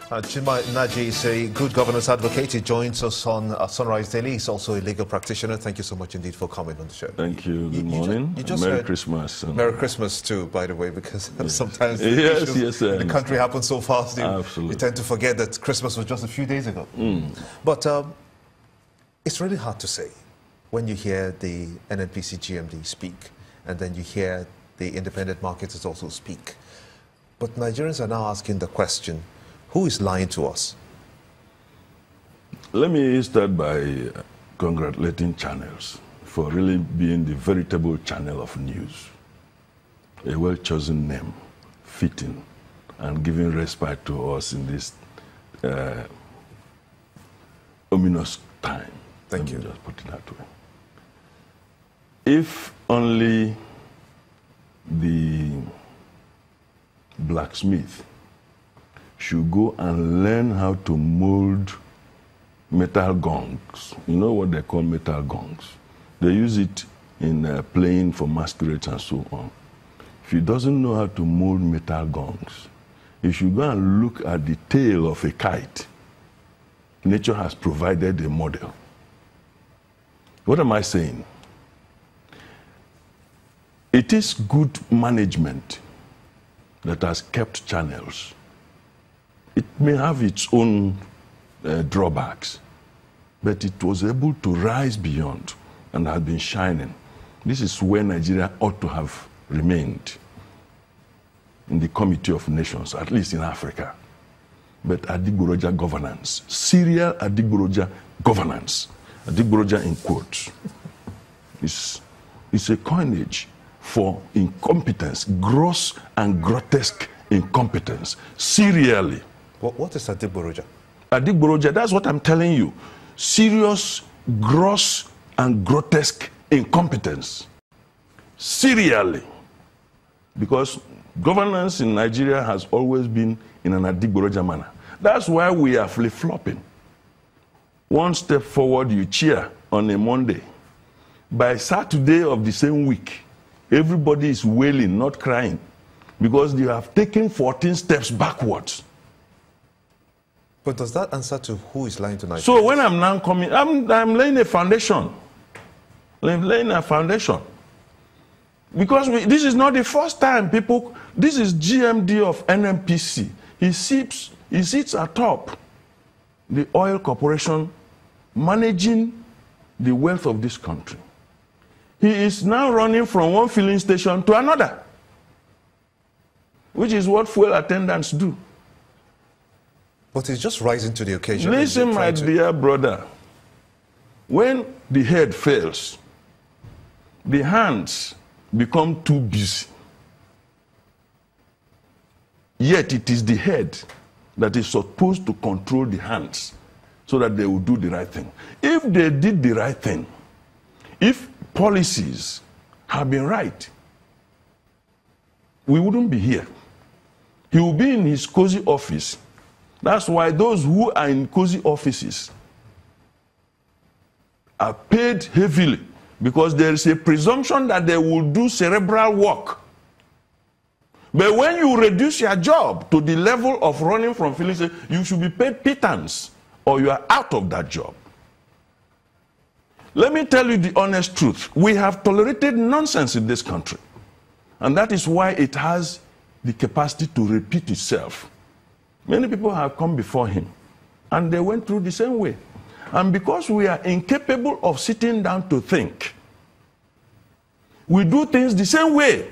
Chima Nnaji is a good governance advocate. He joins us on Sunrise Daily. He's also a legal practitioner. Thank you so much indeed for coming on the show. Thank you. Good morning. Merry Christmas. Merry Christmas too, by the way, because sometimes the country happens so fast. You tend to forget that Christmas was just a few days ago. But it's really hard to say when you hear the NNPC GMD speak, and then you hear the independent marketers also speak. But Nigerians are now asking the question, who is lying to us? Let me start by congratulating channels for really being the veritable channel of news. A well-chosen name, fitting, and giving respite to us in this ominous time. Thank you. Just put it that way. If only the blacksmith should go and learn how to mold metal gongs. You know what they call metal gongs? They use it in playing for masquerades and so on. If he doesn't know how to mold metal gongs, he should go and look at the tail of a kite. Nature has provided a model. What am I saying? It is good management that has kept channels. It may have its own drawbacks, but it was able to rise beyond and has been shining. This is where Nigeria ought to have remained, in the Committee of Nations, at least in Africa. But Adigboroja governance, serial Adigboroja governance, Adigboroja in quotes, is a coinage for incompetence, gross and grotesque incompetence, serially. What is Adigboroja? Adigboroja, that's what I'm telling you. Serious, gross, and grotesque incompetence. Serially. Because governance in Nigeria has always been in an Adigboroja manner. That's why we are flip-flopping. One step forward, you cheer on a Monday. By Saturday of the same week, everybody is wailing, not crying, because you have taken 14 steps backwards. But does that answer to who is lying to Nigeria? So when I'm now coming, I'm laying a foundation. I'm laying a foundation. Because this is not the first time people, this is GMD of NNPC. He sits atop the oil corporation managing the wealth of this country. He is now running from one filling station to another, which is what fuel attendants do. But it's just rising to the occasion. Listen, my dear brother, when the head fails, the hands become too busy. Yet it is the head that is supposed to control the hands so that they will do the right thing. If they did the right thing, if policies have been right, we wouldn't be here. He will be in his cozy office. That's why those who are in cozy offices are paid heavily, because there is a presumption that they will do cerebral work. But when you reduce your job to the level of running from filling station, you should be paid pittance, or you are out of that job. Let me tell you the honest truth. We have tolerated nonsense in this country. And that is why it has the capacity to repeat itself. Many people have come before him, and they went through the same way. And because we are incapable of sitting down to think, we do things the same way.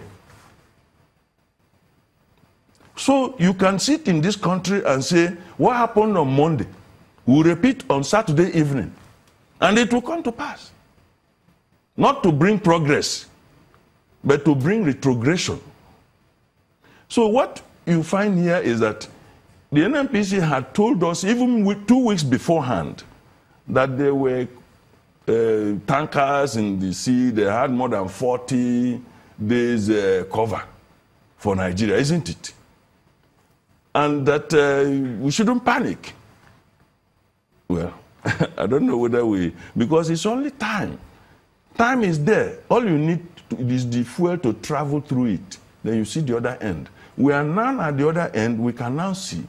So you can sit in this country and say, what happened on Monday, we'll repeat on Saturday evening. And it will come to pass. Not to bring progress, but to bring retrogression. So what you find here is that the NNPC had told us, even 2 weeks beforehand, that there were tankers in the sea. They had more than 40 days cover for Nigeria, isn't it? And that we shouldn't panic. Well, I don't know whether because it's only time. Time is there. All you need is the fuel to travel through it. Then you see the other end. We are now at the other end. We can now see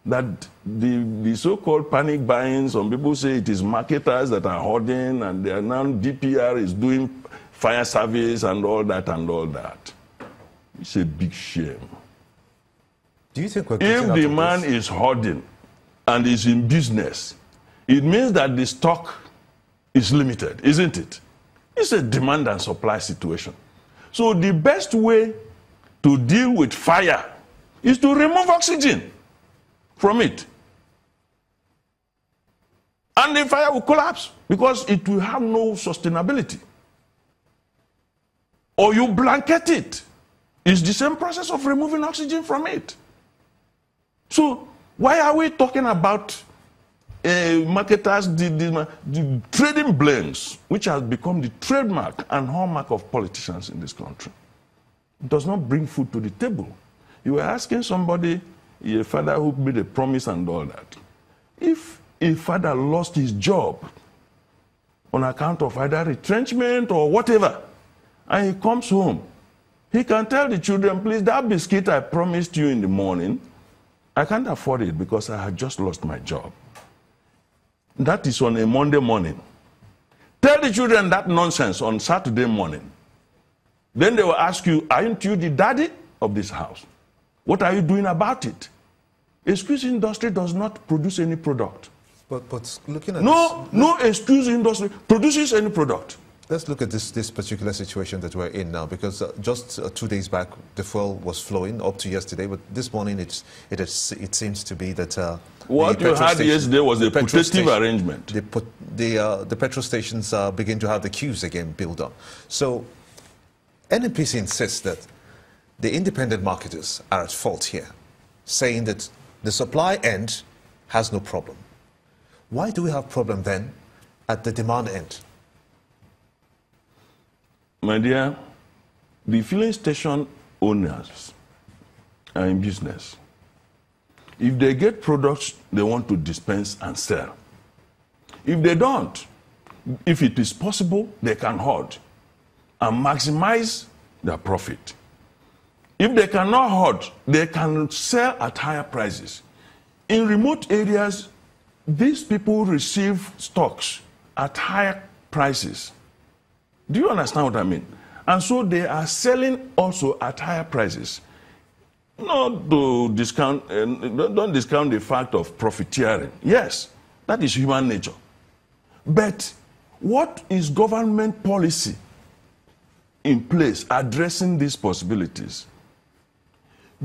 that the so-called panic buying, some people say it is marketers that are hoarding, and they are now DPR is doing fire service and all that and all that. It's a big shame. Do you think we're if the man is hoarding and is in business, it means that the stock is limited, isn't it? It's a demand and supply situation. So the best way to deal with fire is to remove oxygen from it. And the fire will collapse because it will have no sustainability. Or you blanket it. It's the same process of removing oxygen from it. So why are we talking about marketers, the trading blames, which has become the trademark and hallmark of politicians in this country? It does not bring food to the table. You were asking somebody, a father who made a promise and all that. If a father lost his job on account of either retrenchment or whatever, and he comes home, he can tell the children, please, that biscuit I promised you in the morning, I can't afford it because I had just lost my job. That is on a Monday morning. Tell the children that nonsense on Saturday morning. Then they will ask you, aren't you the daddy of this house? What are you doing about it? Excuse industry does not produce any product. But looking at no excuse industry produces any product. Let's look at this particular situation that we're in now, because just 2 days back, the fuel was flowing up to yesterday, but this morning it seems to be that what you had yesterday was a putative arrangement. The petrol stations begin to have the queues again build up. So NNPC insists that the independent marketers are at fault here, saying that the supply end has no problem. Why do we have problem then at the demand end? My dear, the filling station owners are in business. If they get products they want to dispense and sell. If they don't, if it is possible, they can hoard and maximize their profit. If they cannot hoard, they can sell at higher prices. In remote areas, these people receive stocks at higher prices. Do you understand what I mean? And so they are selling also at higher prices. Not to discount, don't discount the fact of profiteering. Yes, that is human nature. But what is government policy in place addressing these possibilities?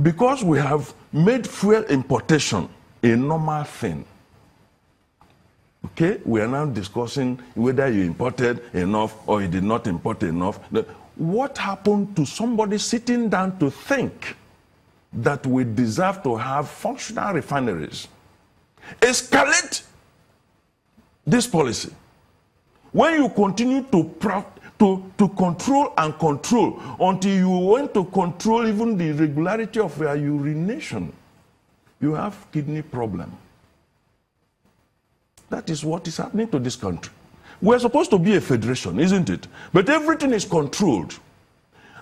Because we have made fuel importation a normal thing. Okay, we are now discussing whether you imported enough or you did not import enough. What happened to somebody sitting down to think that we deserve to have functional refineries? Escalate this policy. When you continue to control and control until you want to control even the regularity of your urination, you have kidney problem. That is what is happening to this country. We're supposed to be a federation, isn't it? But everything is controlled.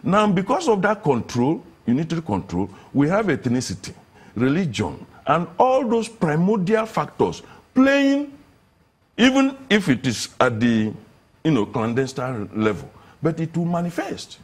Now, because of that control, unitary control, we have ethnicity, religion, and all those primordial factors playing, even if it is at the clandestine level. But it will manifest.